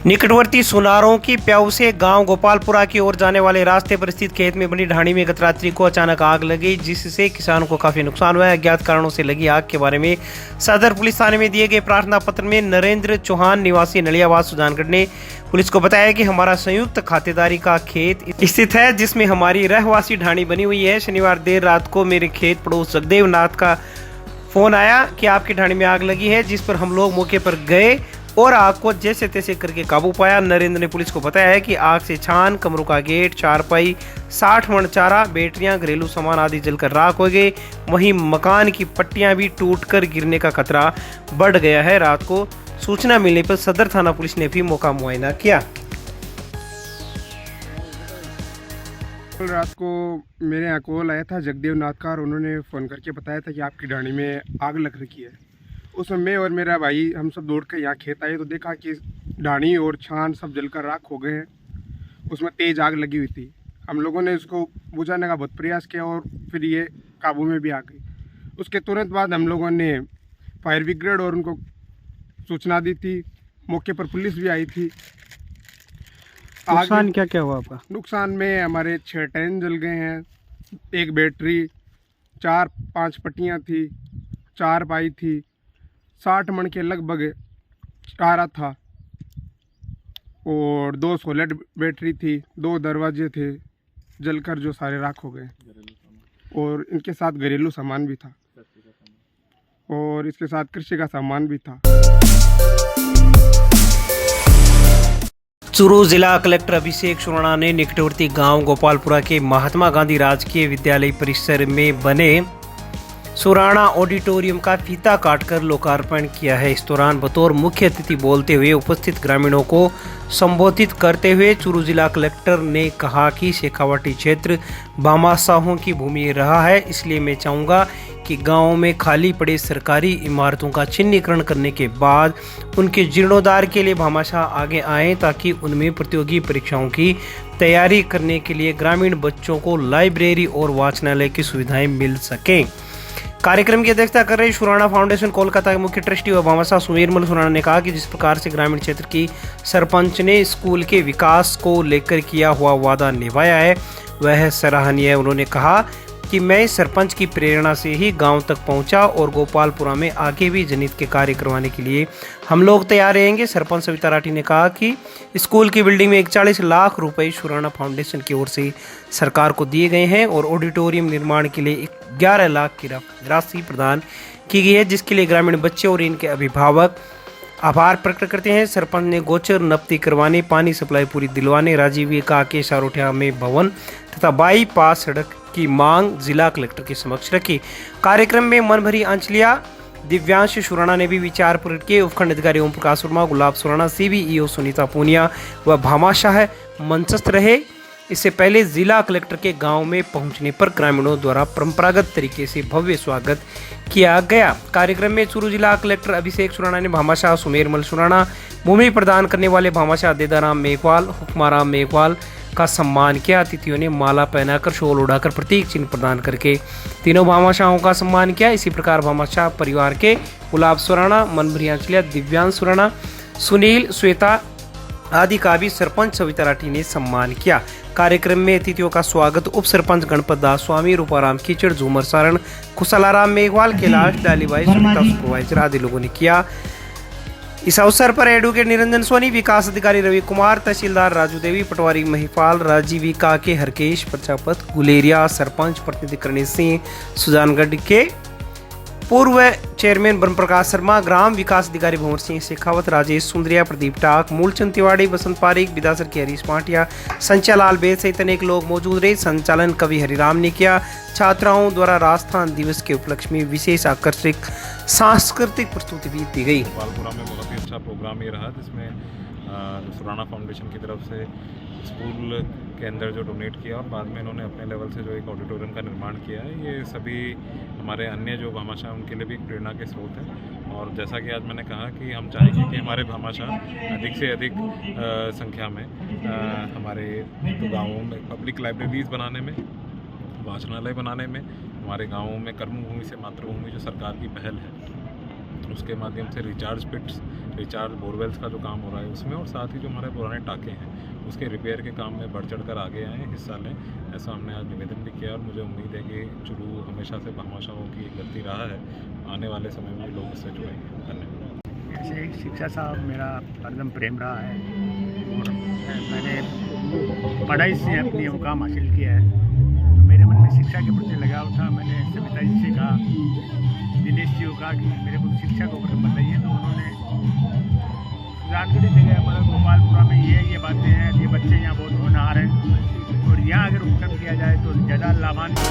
निकटवर्ती सुनारों की प्याऊ से गांव गोपालपुरा की ओर जाने वाले रास्ते पर स्थित खेत में बनी ढाणी में गत रात्रि को अचानक आग लगी, जिससे किसानों को काफी नुकसान हुआ है। अज्ञात कारणों से लगी आग के बारे में सदर पुलिस थाने में दिए गए प्रार्थना पत्र में नरेंद्र चौहान निवासी नलियाबाद सुजानगढ़ ने पुलिस को बताया कि हमारा संयुक्त खातेदारी का खेत स्थित है, जिसमें हमारी रहवासी ढाणी बनी हुई है। शनिवार देर रात को मेरे खेत पड़ोस जगदेव नाथ का फोन आया कि आपकी ढाणी में आग लगी है, जिस पर हम लोग मौके पर गए और आग को जैसे तैसे करके काबू पाया। नरेंद्र ने पुलिस को बताया है कि आग से छान, कमरों का गेट, चारपाई, 60 मण चारा, बैटरियां, घरेलू सामान आदि जलकर राख हो गए। वहीं मकान की पट्टियां भी टूटकर गिरने का खतरा बढ़ गया है। रात को सूचना मिलने पर सदर थाना पुलिस ने भी मौका मुआयना किया। कल रात को मेरे यहाँ कॉल आया था जगदेव नाथ का, और उन्होंने फ़ोन करके बताया था कि आपकी ढाणी में आग लग रखी है। उसमें मैं और मेरा भाई हम सब दौड़ कर यहाँ खेत आए तो देखा कि ढाणी और छान सब जलकर राख हो गए हैं। उसमें तेज़ आग लगी हुई थी। हम लोगों ने इसको बुझाने का बहुत प्रयास किया और फिर ये काबू में भी आ गई। उसके तुरंत बाद हम लोगों ने फायर ब्रिगेड और उनको सूचना दी थी। मौके पर पुलिस भी आई थी। नुकसान क्या क्या हुआ आपका? नुकसान में हमारे 6 टैंक जल गए हैं, 1 बैटरी, 4-5 पट्टियाँ थी, 4 पाई थी, 60 मण के लगभग चारा था और 2 सोलर बैटरी थी, 2 दरवाजे थे जलकर जो सारे राख हो गए। और इनके साथ घरेलू सामान भी था और इसके साथ कृषि का सामान भी था। चूरू जिला कलेक्टर अभिषेक सुराणा ने निकटवर्ती गांव गोपालपुरा के महात्मा गांधी राजकीय विद्यालय परिसर में बने सुराणा ऑडिटोरियम का फीता काटकर लोकार्पण किया है। इस दौरान बतौर मुख्य अतिथि बोलते हुए उपस्थित ग्रामीणों को संबोधित करते हुए चूरू जिला कलेक्टर ने कहा कि शेखावाटी क्षेत्र भामाशाहों की भूमि रहा है, इसलिए मैं चाहूँगा कि गांव में खाली पड़े सरकारी इमारतों का चिन्हीकरण करने के बाद उनके जीर्णोद्धार के लिए भामाशाह आगे आएं, ताकि उनमें प्रतियोगी परीक्षाओं की तैयारी करने के लिए ग्रामीण बच्चों को लाइब्रेरी और वाचनालय की सुविधाएं मिल सकें। कार्यक्रम की अध्यक्षता कर रहे सुराणा फाउंडेशन कोलकाता के मुख्य ट्रस्टी व भामाशाह सुमेरमल सुराणा ने कहा कि जिस प्रकार से ग्रामीण क्षेत्र की सरपंच ने स्कूल के विकास को लेकर किया हुआ वादा निभाया है, वह सराहनीय है। उन्होंने कहा कि मैं सरपंच की प्रेरणा से ही गांव तक पहुंचा और गोपालपुरा में आगे भी जनहित के कार्य करवाने के लिए हम लोग तैयार रहेंगे। सरपंच सविता राठी ने कहा कि स्कूल की बिल्डिंग में 41 लाख रुपए सुराणा फाउंडेशन की ओर से सरकार को दिए गए हैं और ऑडिटोरियम निर्माण के लिए 11 लाख की राशि प्रदान की गई है, जिसके लिए ग्रामीण बच्चे और इनके अभिभावक आभार प्रकट करते हैं। सरपंच ने गोचर नपती करवाने, पानी सप्लाई पूरी दिलवाने, राजीव का के सारोठिया में भवन तथा बाईपास सड़क की मांग जिला कलेक्टर के समक्ष रखी। कार्यक्रम में मन भरी अंचलिया दिव्यांश सुराणा ने भी विचार प्रकट किए। उपखंड अधिकारी ओम प्रकाश वर्मा, गुलाब सुराणा, CBEO सुनीता पूनिया व भामाशाह मंचस्थ रहे। इससे पहले जिला कलेक्टर के गांव में पहुंचने पर ग्रामीणों द्वारा परंपरागत तरीके से भव्य स्वागत किया गया। कार्यक्रम में चूरू जिला कलेक्टर अभिषेक सुराणा ने भामाशाह सुमेरमल सुराणा, भूमि प्रदान करने वाले भामाशाह देदाराम मेघवाल, हुक्माराम मेघवाल का सम्मान किया। अतिथियों ने माला पहनाकर, शॉल उड़ाकर प्रतीक चिन्ह प्रदान करके तीनों भामाशाहों का सम्मान किया। इसी प्रकार भामाशाह परिवार के गुलाब सुराणा, मनभरी आंचलिया, दिव्यांश सुराणा, सुनील, श्वेता आदि का भी सरपंच सविता राठी ने सम्मान किया। कार्यक्रम में अतिथियों का स्वागत उप सरपंच गणपत दास स्वामी, रूपाराम कीचड़, झूमर सारण, कुशलाराम मेघवाल, कैलाश डालीबाई, सुनीता सुपरवाइजर आदि लोगों ने किया। इस अवसर पर एडवोकेट निरंजन सोनी, विकास अधिकारी रवि कुमार, तहसीलदार राजू देवी, पटवारी महिपाल, राजीविका के हरकेश प्रजापत, गुलेरिया, सरपंच प्रतिनिधि करणेश सिंह, सुजानगढ़ के पूर्व चेयरमैन ब्रह्म प्रकाश शर्मा, ग्राम विकास अधिकारी भंवर सिंह शेखावत, राजेश सुंदरिया, प्रदीप टाक, मूलचंद तिवाड़ी, बसंत पारिक, विदासर के हरीश पाटिया, संचालाल बेद सहित अनेक लोग मौजूद रहे। संचालन कवि हरिराम ने किया। छात्राओं द्वारा राजस्थान दिवस के उपलक्ष्य में विशेष आकर्षक सांस्कृतिक प्रस्तुति भी दी गई। गोपालपुरा में बहुत ही अच्छा प्रोग्राम ये रहा, जिसमें सुराणा फाउंडेशन की तरफ से स्कूल के अंदर जो डोनेट किया और बाद में इन्होंने अपने लेवल से जो एक ऑडिटोरियम का निर्माण किया है, ये सभी हमारे अन्य जो भामाशाह उनके लिए भी एक प्रेरणा के स्रोत है। और जैसा कि आज मैंने कहा कि हम चाहेंगे कि हमारे भामाशाह अधिक से अधिक संख्या में हमारे तो गाँवों में पब्लिक लाइब्रेरीज बनाने में, वाचनालय बनाने में, हमारे गाँवों में कर्मभूमि से मातृभूमि जो सरकार की पहल है उसके माध्यम से रिचार्ज पिट्स रिचार्ज बोरवेल्स का जो काम हो रहा है उसमें, और साथ ही जो हमारे पुराने टाँके हैं उसके रिपेयर के काम में बढ़ चढ़ कर आगे आएँ, हिस्सा लें। ऐसा हमने आज निवेदन भी किया और मुझे उम्मीद है कि चुरू हमेशा से भामाशाहों की गलती रहा है, आने वाले समय में लोग इससे जुड़ेंगे। धन्यवाद। ऐसे शिक्षा साहब मेरा हरदम प्रेम रहा है और मैंने पढ़ाई से अपनी मुकाम हासिल किया है। तो मेरे मन में शिक्षा के प्रति लगाव था। मैंने सविता जी से कहा, दिनेश जी को कहा कि मेरे को शिक्षा को बताइए, तो उन्होंने जानकारी जगह मतलब गोपालपुरा में ये बातें हैं, ये बच्चे यहाँ बहुत होनहार हैं और यहाँ अगर उत्तर किया जाए तो ज़्यादा लाभान्वित